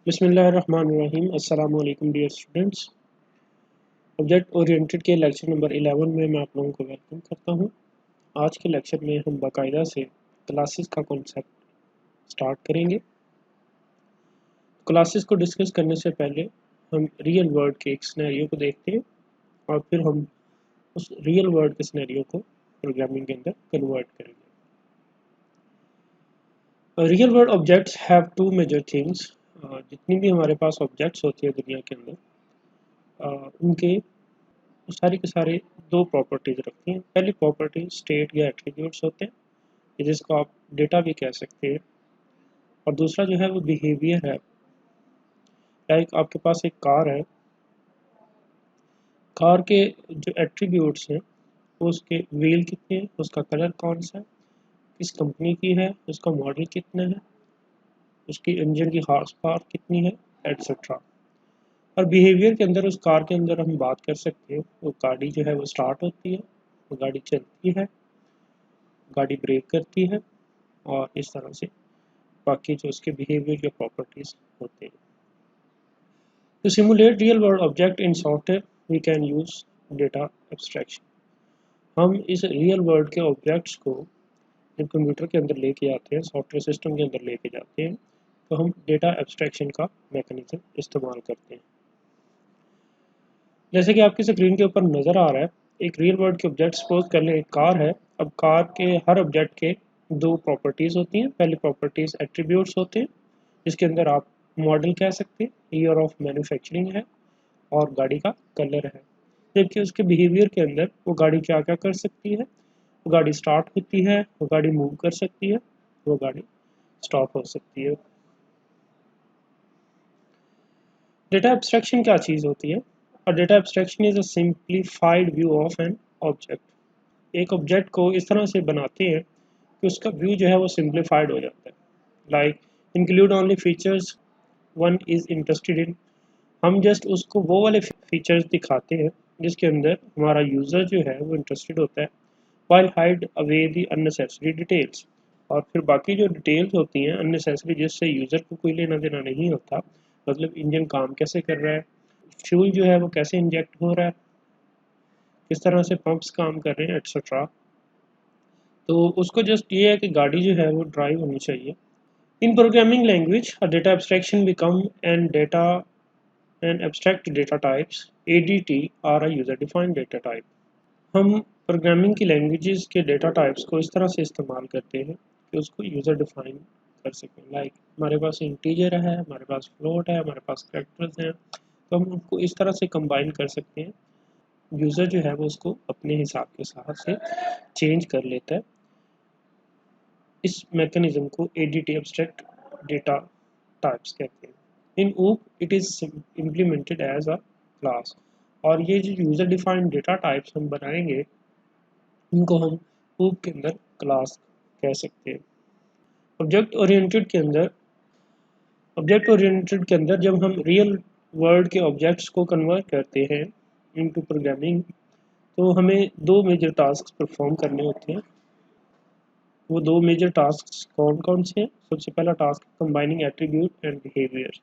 बिस्मिल्लाहिर्रहमानिर्रहीम। अस्सलाम वालेकुम डियर स्टूडेंट्स। ऑब्जेक्ट ओरिएंटेड के लेक्चर नंबर 11 में मैं आप लोगों को वेलकम करता हूं। आज के लेक्चर में हम बाकायदा से क्लासेस का कॉन्सेप्ट स्टार्ट करेंगे। क्लासेस को डिस्कस करने से पहले हम रियल वर्ल्ड के एक सिनेरियो को देखते हैं और फिर हम उस रियल वर्ल्ड के सिनेरियो को प्रोग्रामिंग के अंदर कन्वर्ट करेंगे। Real world objects have two major things. जितनी भी हमारे पास ऑब्जेक्ट्स होती है दुनिया के अंदर, उनके सारे के सारे दो प्रॉपर्टीज रखती हैं। पहली प्रॉपर्टी स्टेट या एट्रीब्यूट्स होते हैं, जिसको आप डेटा भी कह सकते हैं, और दूसरा जो है वो बिहेवियर है। लाइक आपके पास एक कार है, कार के जो एट्रीब्यूट्स हैं वो उसके व्हील कितने हैं, उसका कलर कौन सा है, किस कंपनी की है, उसका मॉडल कितना है, उसकी इंजन की हॉर्स पावर कितनी है, एट्सेट्रा। और बिहेवियर के अंदर उस कार के अंदर हम बात कर सकते हैं, वो गाड़ी जो है वो स्टार्ट होती है, वो गाड़ी चलती है, गाड़ी ब्रेक करती है, और इस तरह से बाकी जो उसके बिहेवियर या प्रॉपर्टीज होते हैं। To simulate real world object in software, we can use data abstraction. हम इस रियल वर्ल्ड के ऑब्जेक्ट्स को जब कंप्यूटर के अंदर लेके आते हैं, सॉफ्टवेयर सिस्टम के अंदर लेके जाते हैं, तो हम डेटा एब्स्ट्रैक्शन का मैकेनिज्म इस्तेमाल करते हैं। जैसे कि आपकी स्क्रीन के ऊपर नज़र आ रहा है, एक रियल वर्ल्ड के ऑब्जेक्ट सपोज कर लें एक कार है। अब कार के हर ऑब्जेक्ट के दो प्रॉपर्टीज़ होती हैं। पहली प्रॉपर्टीज़ एट्रीब्यूट्स होते हैं, जिसके अंदर आप मॉडल कह सकते हैं, ईयर ऑफ मैन्युफैक्चरिंग है, और गाड़ी का कलर है। जबकि उसके बिहेवियर के अंदर वो गाड़ी क्या क्या कर सकती है, वो गाड़ी स्टार्ट होती है, वो गाड़ी मूव कर सकती है, वो गाड़ी स्टॉप हो सकती है। डेटा एब्स्ट्रैक्शन क्या चीज़ होती है? और data abstraction is a simplified view of an object. एक ऑब्जेक्ट को इस तरह से बनाते हैं कि उसका व्यू जो है वो सिंप्लीफाइड हो जाता है। Like include only features one is interested in. हम जस्ट उसको वो वाले फीचर्स दिखाते हैं जिसके अंदर हमारा यूज़र जो है वो इंटरेस्टेड होता है, while hide away the unnecessary details. और फिर बाकी जो डिटेल्स होती हैं अननेसेसरी, जिससे यूज़र को कोई लेना देना नहीं होता, मतलब इंजन काम कैसे कर रहा है, फ्यूल जो है वो कैसे इंजेक्ट हो रहा है, किस तरह से पंप्स काम कर रहे हैं, एट्सेट्रा। तो उसको जस्ट ये है कि गाड़ी जो है वो ड्राइव होनी चाहिए। In programming language uh data abstraction become an abstract data types ADT are uh user defined data type. हम प्रोग्रामिंग की लैंग्वेजेस के डेटा टाइप्स को इस तरह से इस्तेमाल करते हैं कि उसको यूज़र डिफाइन कर सकें। लाइक हमारे पास इंटीजर है, हमारे पास फ्लोट है, हमारे पास कैरेक्टर्स हैं, तो हम उनको इस तरह से कंबाइन कर सकते हैं। यूज़र जो है वो उसको अपने हिसाब के साथ से चेंज कर लेता है। इस मैकेनिज्म को ADT एब्स्ट्रैक्ट डेटा टाइप्स कहते हैं। In OOP it is implemented as a class. और ये जो यूज़र डिफाइंड डेटा टाइप्स हम बनाएंगे, इनको हम ऊप के अंदर क्लास कह सकते हैं। ऑब्जेक्ट ओरिएंटेड के अंदर जब हम रियल वर्ल्ड के ऑब्जेक्ट्स को कन्वर्ट करते हैं इनटू प्रोग्रामिंग, तो हमें दो मेजर टास्क परफॉर्म करने होते हैं। वो दो मेजर टास्क कौन कौन से हैं? सबसे पहला task combining attribute and behaviour.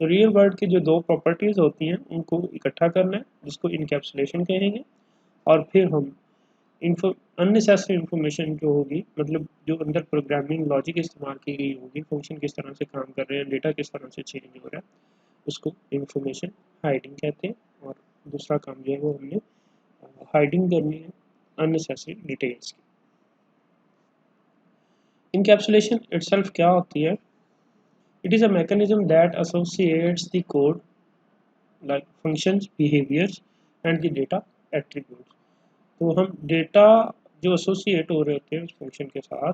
तो रियल वर्ल्ड की जो दो प्रॉपर्टीज़ होती हैं उनको इकट्ठा करना है, जिसको इनकैप्सुलेशन कहेंगे। और फिर हम अननेसेसरी इंफॉर्मेशन जो होगी, मतलब जो अंदर प्रोग्रामिंग लॉजिक इस्तेमाल की गई होगी, फंक्शन किस तरह से काम कर रहे हैं, डेटा किस तरह से चेंज हो रहा है, उसको इंफॉर्मेशन हाइडिंग कहते हैं। और दूसरा काम जो है वो हमने हाइडिंग करनी है अननेसेसरी डिटेल्स की। इनकैप्सुलेशन इटसेल्फ क्या होती है? It is a mechanism that associates the code like functions, behaviours and the data attributes. तो हम डेटा जो एसोसिएट हो रहे होते हैं उस फंक्शन के साथ,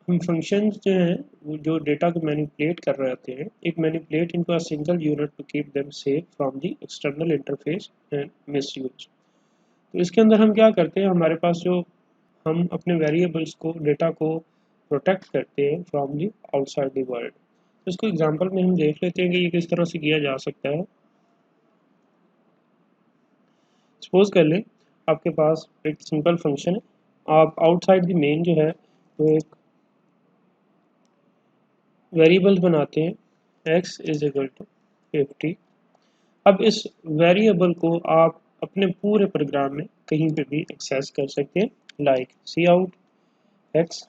हम फंक्शंस जो हैं वो जो डेटा को मैनिपुलेट कर रहे होते हैं, एक manipulate into a single unit to keep them safe from the external interface and misuse. तो इसके अंदर हम क्या करते हैं, हमारे पास जो हम अपने वेरिएबल्स को, डेटा को प्रोटेक्ट करते हैं from the outside the world. तो इसको एग्जांपल में हम देख लेते हैं कि ये किस तरह से किया जा सकता है। सपोज कर लें आपके पास एक सिंपल फंक्शन है, आप आउटसाइड द मेन जो है तो एक वेरिएबल्स बनाते हैं x इज इक्वल टू 50। अब इस वेरिएबल को आप अपने पूरे प्रोग्राम में कहीं पे भी एक्सेस कर सकते हैं, लाइक सी आउट x।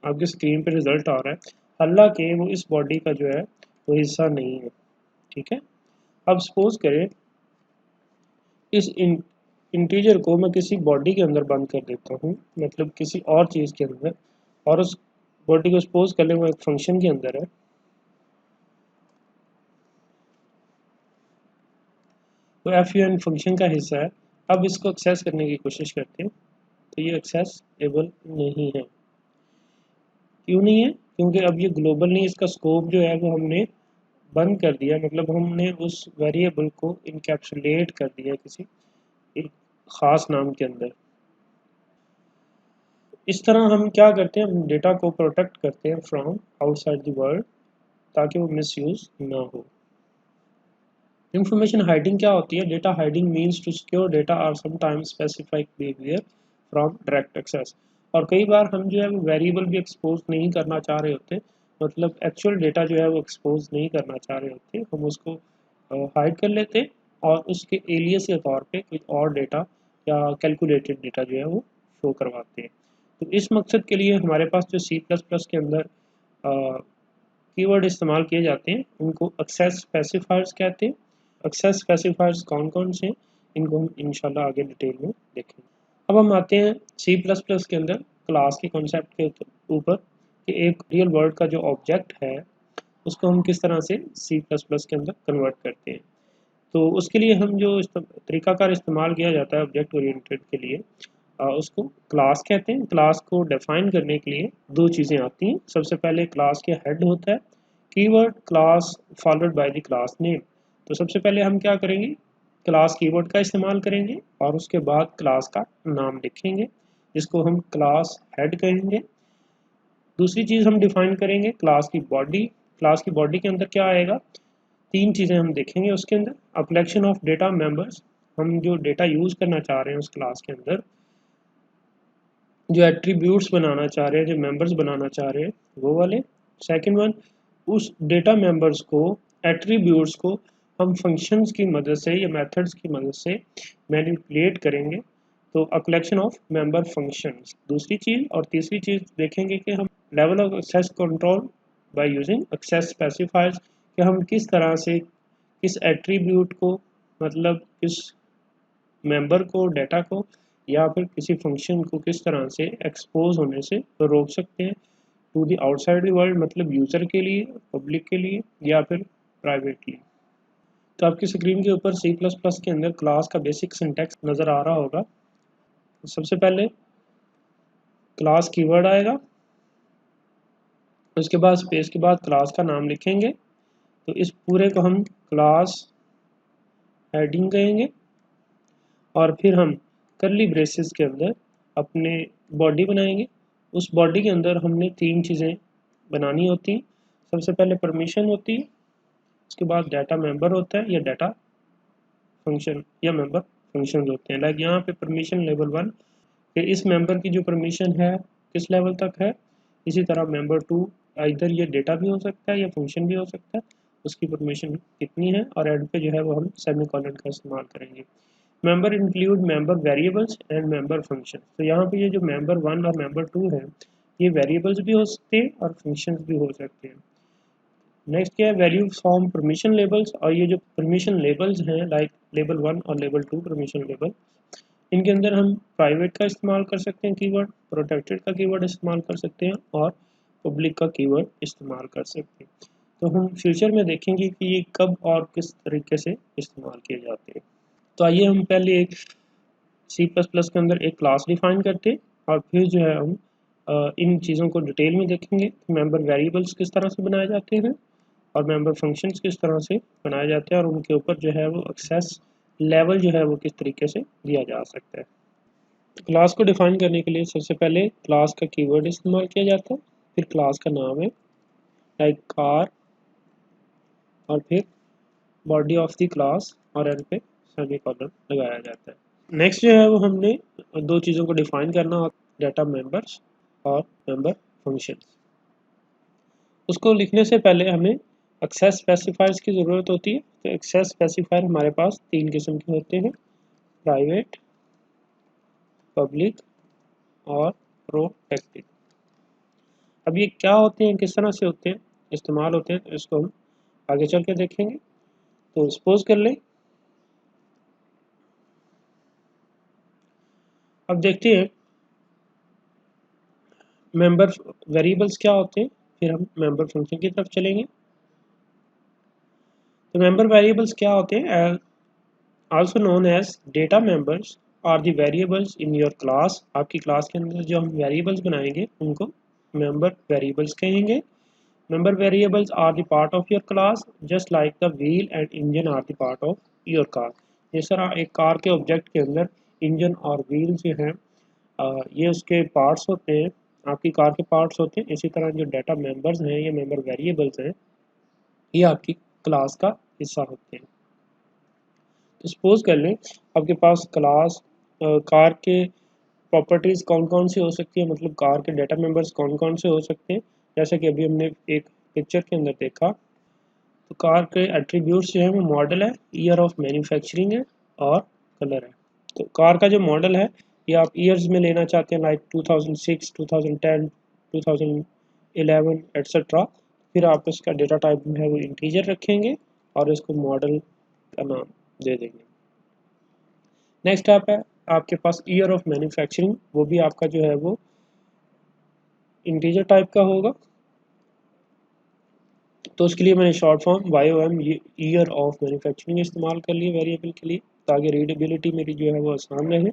आपकी स्क्रीन पे रिजल्ट आ रहा है, हालांकि वो इस बॉडी का जो है वो हिस्सा नहीं है, ठीक है। अब सपोज करें इस इंटीजर को मैं किसी बॉडी के अंदर बंद कर देता हूँ, मतलब किसी और चीज़ के अंदर, और उस बॉडी को सपोज कर लें वो एक फंक्शन के अंदर है, वो fun फंक्शन का हिस्सा है। अब इसको एक्सेस करने की कोशिश करते हैं तो ये एक्सेसिबल नहीं है। क्यों नहीं है? क्योंकि अब ये ग्लोबल नहीं, इसका स्कोप जो है वो हमने बंद कर दिया, मतलब हमने उस वेरिएबल को इनकैप्सुलेट कर दिया किसी एक ख़ास नाम के अंदर। इस तरह हम क्या करते हैं, हम डेटा को प्रोटेक्ट करते हैं फ्रॉम आउटसाइड द वर्ल्ड, ताकि वो मिसयूज़ ना हो। इंफॉर्मेशन हाइडिंग क्या होती है? Data hiding means to secure data और sometimes specified behaviour from direct access. और कई बार हम जो है वो वेरिएबल भी एक्सपोज नहीं करना चाह रहे होते, मतलब एक्चुअल डेटा जो है वो एक्सपोज नहीं करना चाह रहे होते, हम उसको हाइड कर लेते और उसके एलियस के तौर पे कुछ और डेटा या कैलकुलेटेड डेटा जो है वो शो करवाते हैं। तो इस मकसद के लिए हमारे पास जो C++ के अंदर कीवर्ड इस्तेमाल किए जाते हैं उनको एक्सेस स्पेसिफायर्स कहते हैं। एक्सेस स्पेसिफायर्स कौन कौन से हैं, इनको हम इंशाल्लाह आगे डिटेल में देखेंगे। अब हम आते हैं C++ के अंदर क्लास के कॉन्सेप्ट के ऊपर कि एक रियल वर्ल्ड का जो ऑब्जेक्ट है उसको हम किस तरह से C++ के अंदर कन्वर्ट करते हैं। तो उसके लिए हम जो तरीकाकार इस्तेमाल किया जाता है ऑब्जेक्ट ओरिएंटेड के लिए, उसको क्लास कहते हैं। क्लास को डिफाइन करने के लिए दो चीज़ें आती हैं। सबसे पहले क्लास के हेड होता है keyword class followed by the class name. तो सबसे पहले हम क्या करेंगे, क्लास कीवर्ड का इस्तेमाल करेंगे और उसके बाद क्लास का नाम लिखेंगे जिसको हम क्लास हेड कहेंगे। दूसरी चीज़ हम डिफाइन करेंगे क्लास की बॉडी। क्लास की बॉडी के अंदर क्या आएगा, तीन चीज़ें हम देखेंगे उसके अंदर। अ कलेक्शन ऑफ डेटा मेंबर्स, हम जो डेटा यूज़ करना चाह रहे हैं उस क्लास के अंदर, जो एट्रीब्यूट्स बनाना चाह रहे हैं, जो मेंबर्स बनाना चाह रहे हैं वो वाले। सेकंड वन, उस डेटा मेंबर्स को, एट्रीब्यूट्स को हम फंक्शंस की मदद से या मेथड्स की मदद से मैनिपुलेट करेंगे, तो a collection of member functions दूसरी चीज़। और तीसरी चीज़ देखेंगे कि हम level of access control by using access specifiers, कि हम किस तरह से किस एट्रीब्यूट को, मतलब किस मेंबर को, डेटा को या फिर किसी फंक्शन को किस तरह से एक्सपोज होने से रोक सकते हैं टू द आउटसाइड वर्ल्ड, मतलब यूज़र के लिए, पब्लिक के लिए या फिर प्राइवेटली। तो आपकी स्क्रीन के ऊपर C++ के अंदर क्लास का बेसिक सिंटैक्स नज़र आ रहा होगा। सबसे पहले क्लास कीवर्ड आएगा, उसके बाद स्पेस के बाद क्लास का नाम लिखेंगे, तो इस पूरे को हम क्लास हेडिंग कहेंगे। और फिर हम करली ब्रेसेस के अंदर अपने बॉडी बनाएंगे। उस बॉडी के अंदर हमने तीन चीज़ें बनानी होती हैं। सबसे पहले परमिशन होती है, उसके बाद डाटा मेंबर होता है या डाटा फंक्शन या मेंबर फंक्शन होते हैं। लाइक यहाँ पे परमिशन लेवल 1 कि इस मेंबर की जो परमिशन है किस लेवल तक है। इसी तरह मेंबर 2 इधर ये डेटा भी हो सकता है या फंक्शन भी हो सकता है, उसकी परमिशन कितनी है। और एंड पे जो है वो हम सेमीकोलन का इस्तेमाल करेंगे। Member include member variables and member function. तो यहाँ पे ये जो मेंबर 1 और मेंबर 2 है ये वेरिएबल्स भी हो सकते हैं और फंक्शंस भी हो सकते हैं। नेक्स्ट क्या है, वैल्यू फॉर्म परमिशन लेबल्स। और ये जो परमिशन लेबल्स हैं लाइक लेबल 1 और लेबल 2 परमिशन लेबल, इनके अंदर हम प्राइवेट का इस्तेमाल कर सकते हैं कीवर्ड, प्रोटेक्टेड का कीवर्ड इस्तेमाल कर सकते हैं और पब्लिक का कीवर्ड इस्तेमाल कर सकते हैं। तो हम फ्यूचर में देखेंगे कि ये कब और किस तरीके से इस्तेमाल किए जाते हैं। तो आइए हम पहले एक C++ के अंदर एक क्लास डिफाइन करते हैं और फिर जो है हम इन चीज़ों को डिटेल में देखेंगे। मेंबर वेरिएबल्स किस तरह से बनाए जाते हैं और मेंबर फंक्शंस किस तरह से बनाए जाते हैं और उनके ऊपर जो है वो एक्सेस लेवल जो है वो किस तरीके से दिया जा सकता है। तो क्लास को डिफाइन करने के लिए सबसे पहले क्लास का कीवर्ड इस्तेमाल किया जाता है, फिर क्लास का नाम है लाइक कार, और फिर बॉडी ऑफ द क्लास और एंड पे सेमीकोलन लगाया जाता है। नेक्स्ट जो है वो हमने दो चीज़ों को डिफाइन करना होता है, डाटा मेंबर्स और मेंबर फंक्शंस। उसको लिखने से पहले हमें एक्सेस स्पेसिफायर्स की ज़रूरत होती है। तो एक्सेस स्पेसिफायर हमारे पास 3 किस्म के होते हैं, प्राइवेट, पब्लिक और प्रोटेक्टेड। अब ये क्या होते हैं, किस तरह से होते हैं, इस्तेमाल होते हैं, तो इसको हम आगे चल के देखेंगे। तो सपोज कर लें, अब देखते हैं मेंबर वेरिएबल्स क्या होते हैं, फिर हम मेंबर फंक्शन की तरफ चलेंगे। तो मेंबर वेरिएबल्स क्या होते हैं, also known as data members are the variables in your class. आपकी क्लास के अंदर जो हम वेरिएबल्स बनाएंगे उनको मेंबर वेरिएबल्स कहेंगे। Member variables are the part of your class just like the wheel and engine are the part of your car. जिस तरह एक कार के ऑब्जेक्ट के अंदर इंजन और व्हील जो हैं ये उसके पार्ट्स होते हैं, आपकी कार के पार्ट्स होते हैं, इसी तरह जो डाटा मेंबर्स हैं ये मेंबर वेरिएबल्स हैं, ये आपकी क्लास का हिस्सा होते हैं। तो सपोज कर लें आपके पास क्लास कार के प्रॉपर्टीज़ कौन कौन सी हो सकती है, मतलब कार के डाटा मेंबर्स कौन कौन से हो सकते हैं। जैसे कि अभी हमने एक पिक्चर के अंदर देखा, तो कार के एट्रीब्यूट्स जो है वो मॉडल है, ईयर ऑफ मैन्युफैक्चरिंग है और कलर है। तो कार का जो मॉडल है ये आप ईयर्स में लेना चाहते हैं, लाइक 2006, 2010, 2011 एट्सट्रा। फिर आप इसका डेटा टाइप है वो इंटीजर रखेंगे और इसको मॉडल का नाम दे देंगे। नेक्स्ट स्टेप है आपके पास ईयर ऑफ मैन्युफैक्चरिंग, वो भी आपका जो है वो इंटीजर टाइप का होगा। तो उसके लिए मैंने short form YOM year of manufacturing इस्तेमाल कर लिए वेरिएबल के लिए, ताकि रीडेबिलिटी मेरी जो है वो आसान रहे।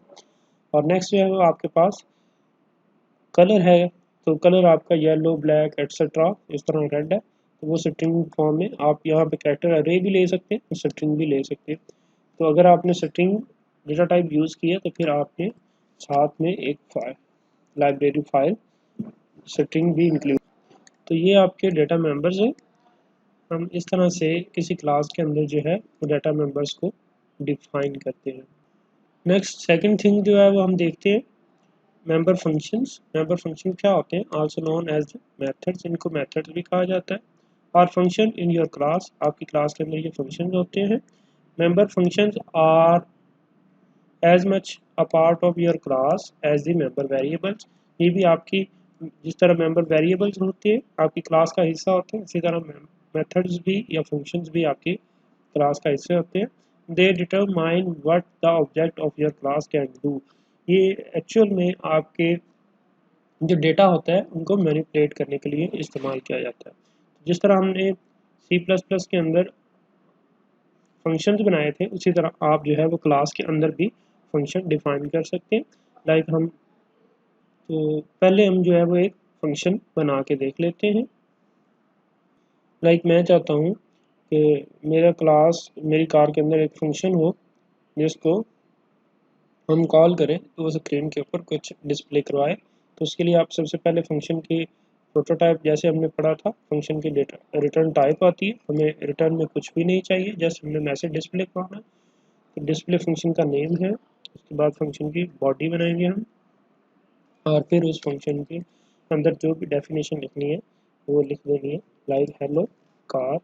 और नेक्स्ट जो है वो आपके पास कलर है, तो कलर आपका येलो, ब्लैक एट्सट्रा, इस तरह रेड है, तो वो स्ट्रिंग फॉर्म में आप यहाँ पे कैरेक्टर अरे भी ले सकते हैं और स्ट्रिंग भी ले सकते हैं। तो अगर आपने स्ट्रिंग डेटा टाइप यूज़ किया तो फिर आपने साथ में एक फाइल लाइब्रेरी फाइल स्ट्रिंग भी इंक्लूड। तो ये आपके डेटा मेंबर्स हैं। हम इस तरह से किसी क्लास के अंदर जो है वो डाटा मेंबर्स को डिफाइन करते हैं। नेक्स्ट सेकंड थिंग जो है वो हम देखते हैं मेंबर फंक्शंस। मेंबर फंक्शन क्या होते हैं, आल्सो नोन एज मेथड्स, इनको मेथड्स भी कहा जाता है। और फंक्शन इन योर क्लास, आपकी क्लास के अंदर ये फंक्शंस होते हैं। Member functions are as much a part of your class as the member variables. ये भी आपकी जिस तरह मेंबर वेरिएबल्स होते हैं आपकी क्लास का हिस्सा होते हैं, इसी तरह मेथड्स भी या फंक्शंस भी आपकी क्लास का हिस्से होते हैं। They determine what the object of your class can do. ये एक्चुअल में आपके जो डेटा होता है उनको मैनिपुलेट करने के लिए इस्तेमाल किया जाता है। जिस तरह हमने C++ के अंदर फंक्शंस बनाए थे, उसी तरह आप जो है वो क्लास के अंदर भी फंक्शन डिफाइन कर सकते हैं। लाइक हम तो पहले हम जो है वो एक फंक्शन बना के देख लेते हैं। लाइक मैं चाहता हूँ कि मेरा क्लास मेरी कार के अंदर एक फंक्शन हो जिसको हम कॉल करें तो वो स्क्रीन के ऊपर कुछ डिस्प्ले करवाए। तो उसके लिए आप सबसे पहले फंक्शन की प्रोटोटाइप, जैसे हमने पढ़ा था फंक्शन की डेटा रिटर्न टाइप आती है, हमें रिटर्न में कुछ भी नहीं चाहिए, जस्ट हमने मैसेज डिस्प्ले करवाना है। तो डिस्प्ले फंक्शन का नेम है, उसके बाद फंक्शन की बॉडी बनाएंगे हम और फिर उस फंक्शन के अंदर जो भी डेफिनेशन लिखनी है वो लिख देनी है, लाइक हेलो कार।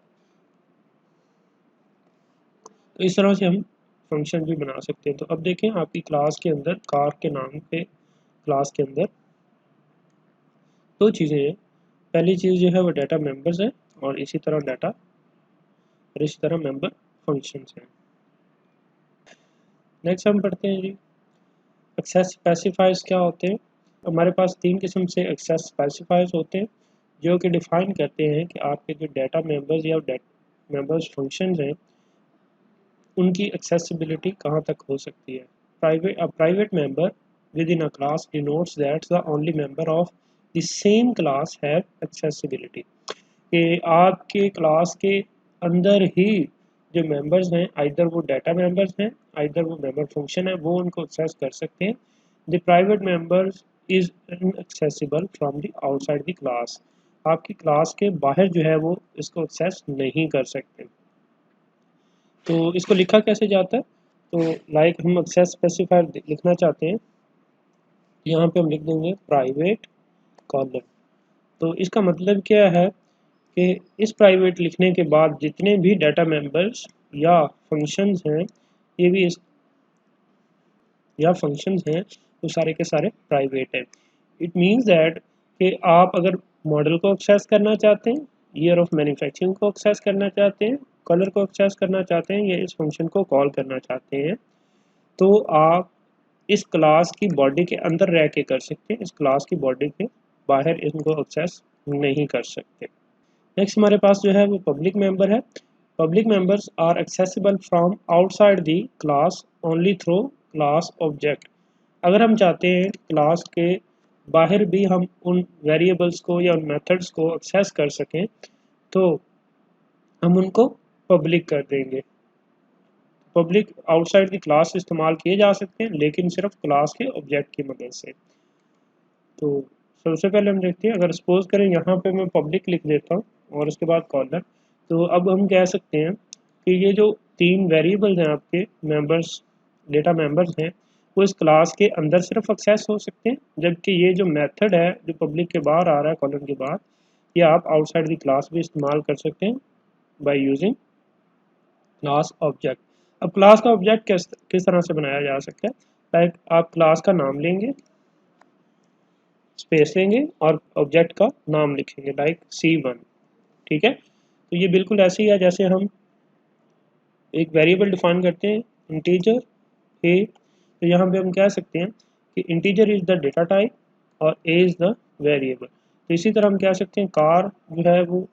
तो इस तरह से हम फंक्शन भी बना सकते हैं। तो अब देखें आपकी क्लास के अंदर कार के नाम पे क्लास के अंदर दो चीज़ें हैं। पहली चीज़ जो है वो डाटा मेंबर्स है और इसी तरह मेंबर फंक्शंस हैं। नेक्स्ट हम पढ़ते हैं जी एक्सेस स्पेसिफायर्स क्या होते हैं। हमारे पास 3 किस्म से एक्सेस स्पेसिफायर्स होते हैं जो कि डिफाइन करते हैं कि आपके जो डाटा मेंबर्स या मेंबर्स फंक्शंस हैं उनकी एक्सेसिबिलिटी कहाँ तक हो सकती है। Private member within a class denotes that the only member of the same class have accessibility। कि आपके क्लास के अंदर ही जो मेंबर्स हैं आइदर वो डाटा मेंबर्स हैं आइदर वो मेंबर फंक्शन है, वो उनको एक्सेस कर सकते हैं। The private members is inaccessible from the outside the class. आपकी क्लास के बाहर जो है वो इसको एक्सेस नहीं कर सकते। तो इसको लिखा कैसे जाता है, तो लाइक हम एक्सेस स्पेसिफायर लिखना चाहते हैं, यहाँ पे हम लिख देंगे प्राइवेट कॉलम। तो इसका मतलब क्या है कि इस प्राइवेट लिखने के बाद जितने भी डाटा मेंबर्स या फंक्शंस हैं ये भी इस या फंक्शंस हैं वो सारे के सारे प्राइवेट हैं। इट मीन्स दैट कि आप अगर मॉडल को एक्सेस करना चाहते हैं, ईयर ऑफ मैन्युफैक्चरिंग को एक्सेस करना चाहते हैं, कलर को एक्सेस करना चाहते हैं या इस फंक्शन को कॉल करना चाहते हैं, तो आप इस क्लास की बॉडी के अंदर रह के कर सकते हैं, इस क्लास की बॉडी के बाहर इनको एक्सेस नहीं कर सकते। नेक्स्ट हमारे पास जो है वो पब्लिक मेंबर है। Public members are accessible from outside the class only through class object. अगर हम चाहते हैं क्लास के बाहर भी हम उन वेरिएबल्स को या उन मेथड्स को एक्सेस कर सकें तो हम उनको पब्लिक कर देंगे। पब्लिक आउटसाइड द क्लास इस्तेमाल किए जा सकते हैं लेकिन सिर्फ क्लास के ऑब्जेक्ट की मदद से। तो सबसे पहले हम देखते हैं, अगर सपोज करें यहाँ पे मैं पब्लिक लिख देता हूँ और उसके बाद कॉलर, तो अब हम कह सकते हैं कि ये जो तीन वेरिएबल्स हैं आपके मेंबर्स, डेटा मेंबर्स हैं, वो इस क्लास के अंदर सिर्फ एक्सेस हो सकते हैं, जबकि ये जो मेथड है जो पब्लिक के बाहर आ रहा है कॉलम के बाद, ये आप आउटसाइड द क्लास भी इस्तेमाल कर सकते हैं बाय यूजिंग क्लास ऑब्जेक्ट। अब क्लास का ऑब्जेक्ट किस तरह से बनाया जा सकता है? लाइक आप क्लास का नाम लेंगे, स्पेस लेंगे और ऑब्जेक्ट का नाम लिखेंगे लाइक C1। ठीक है, तो ये बिल्कुल ऐसे ही है जैसे हम एक वेरिएबल डिफाइन करते हैं इंटीजर ए, तो यहाँ पे हम कह सकते हैं कि integer is the data type और ए इज द वेरिएबल। तो इसी तरह हम कह सकते हैं कार जो है वो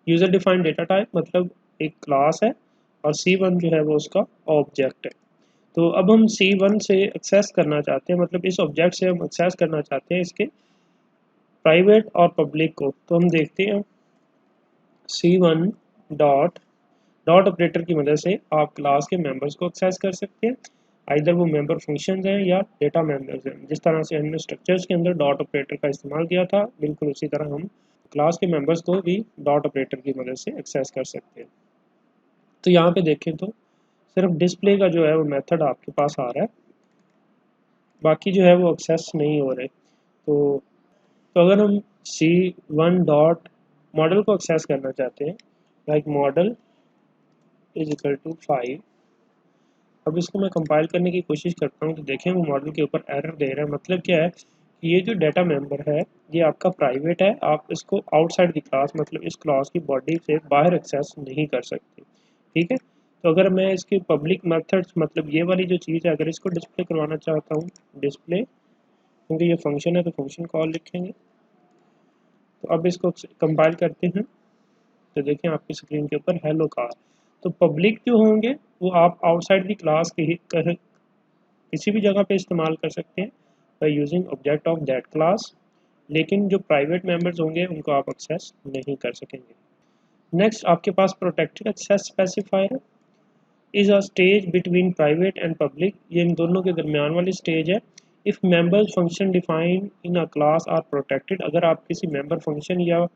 यूजर डिफाइंड डेटा टाइप मतलब एक क्लास है और C1 जो है वो उसका ऑब्जेक्ट है। तो अब हम C1 से एक्सेस करना चाहते हैं, मतलब इस ऑब्जेक्ट से हम एक्सेस करना चाहते हैं इसके प्राइवेट और पब्लिक को। तो हम देखते हैं C1 डॉट डॉट ऑपरेटर की मदद से आप क्लास के मेंबर्स को एक्सेस कर सकते हैं, आइदर वो मेंबर फंक्शंस हैं या डेटा मेंबर्स हैं। जिस तरह से हमने स्ट्रक्चर्स के अंदर डॉट ऑपरेटर का इस्तेमाल किया था, बिल्कुल उसी तरह हम क्लास के मेंबर्स को भी डॉट ऑपरेटर की मदद से एक्सेस कर सकते हैं। तो यहाँ पे देखें तो सिर्फ डिस्प्ले का जो है वो मेथड आपके पास आ रहा है, बाकी जो है वो एक्सेस नहीं हो रहे। तो अगर हम C1 डॉट मॉडल को एक्सेस करना चाहते हैं, like model is equal to 5, अब इसको मैं कंपाइल करने की कोशिश करता हूँ तो देखें वो मॉडल के ऊपर एरर दे रहा है। मतलब क्या है कि ये जो डाटा मेंबर है ये आपका प्राइवेट है, आप इसको आउटसाइड द क्लास मतलब इस क्लास की बॉडी से बाहर एक्सेस नहीं कर सकते। ठीक है, तो अगर मैं इसके पब्लिक मेथड्स मतलब ये वाली जो चीज़ है अगर इसको डिस्प्ले करवाना चाहता हूँ, डिस्प्ले, क्योंकि ये फंक्शन है तो फंक्शन कॉल लिखेंगे। तो अब इसको कंपाइल करते हैं तो देखें आपकी स्क्रीन के ऊपर हेलो कार। तो पब्लिक जो होंगे वो आप आउटसाइड द क्लास के ही किसी भी जगह पे इस्तेमाल कर सकते हैं by using object of that class, लेकिन जो प्राइवेट मेंबर्स होंगे उनको आप एक्सेस नहीं कर सकेंगे। नेक्स्ट आपके पास protected access specifier is a stage between private and public, ये इन दोनों के दरमियान वाली स्टेज है। If members function defined in a class are protected, अगर आप किसी मेंबर फंक्शन या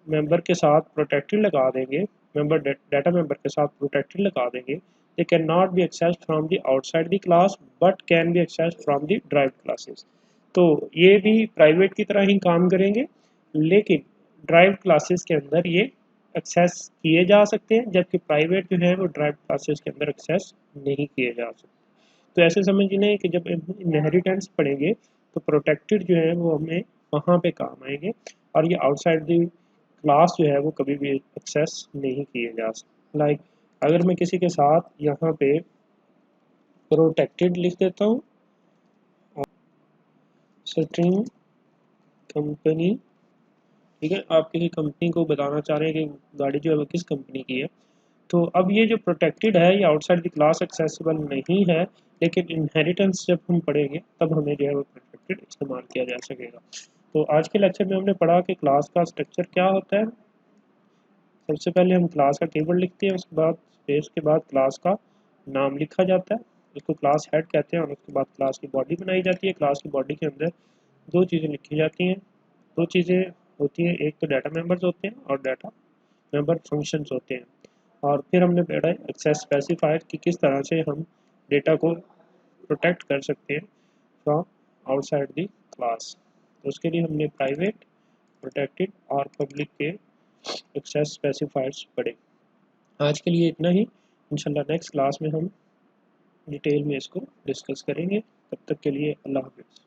मेंबर के साथ प्रोटेक्टेड लगा देंगे, मेंबर डाटा मेंबर के साथ प्रोटेक्टेड लगा देंगे, they can not be accessed from the outside the class but can be accessed from the drive classes. तो ये भी प्राइवेट की तरह ही काम करेंगे लेकिन ड्राइव क्लासेस के अंदर ये एक्सेस किए जा सकते हैं, जबकि प्राइवेट जो है वो ड्राइव क्लासेस के अंदर एक्सेस नहीं किए जा सकते। तो ऐसे समझने कि जब इनहेरिटेंस पढ़ेंगे तो प्रोटेक्टेड जो है वो हमें वहाँ पे काम आएंगे और ये आउटसाइड द क्लास जो है वो कभी भी एक्सेस नहीं किए जा सकते। लाइक अगर मैं किसी के साथ यहाँ पे प्रोटेक्टेड लिख देता हूँ स्ट्रिंग कंपनी, ठीक है, आप किसी कंपनी को बताना चाह रहे हैं कि गाड़ी जो है वो किस कंपनी की है, तो अब ये जो प्रोटेक्टेड है ये आउटसाइड द क्लास एक्सेसिबल नहीं है, लेकिन इनहेरिटेंस जब हम पढ़ेंगे तब हमें जो है वो प्रोटेक्टेड इस्तेमाल किया जा सकेगा। तो आज के लेक्चर में हमने पढ़ा कि क्लास का स्ट्रक्चर क्या होता है। सबसे पहले हम क्लास का टेबल लिखते हैं, उसके बाद स्पेस के बाद क्लास का नाम लिखा जाता है, उसको क्लास हेड कहते हैं, और उसके बाद क्लास की बॉडी बनाई जाती है। क्लास की बॉडी के अंदर दो चीज़ें लिखी जाती हैं, दो चीज़ें होती हैं, एक तो डाटा मेंबर्स होते हैं और डाटा मेंबर फंक्शंस होते हैं। और फिर हमने पढ़ा एक्सेस स्पेसिफायर कि किस तरह से हम डेटा को प्रोटेक्ट कर सकते हैं फ्रॉम आउटसाइड द क्लास। तो उसके लिए हमने प्राइवेट, प्रोटेक्टेड और पब्लिक के एक्सेस स्पेसिफायर्स पढ़े। आज के लिए इतना ही। इंशाल्लाह नेक्स्ट क्लास में हम डिटेल में इसको डिस्कस करेंगे। तब तक के लिए अल्लाह हाफिज़।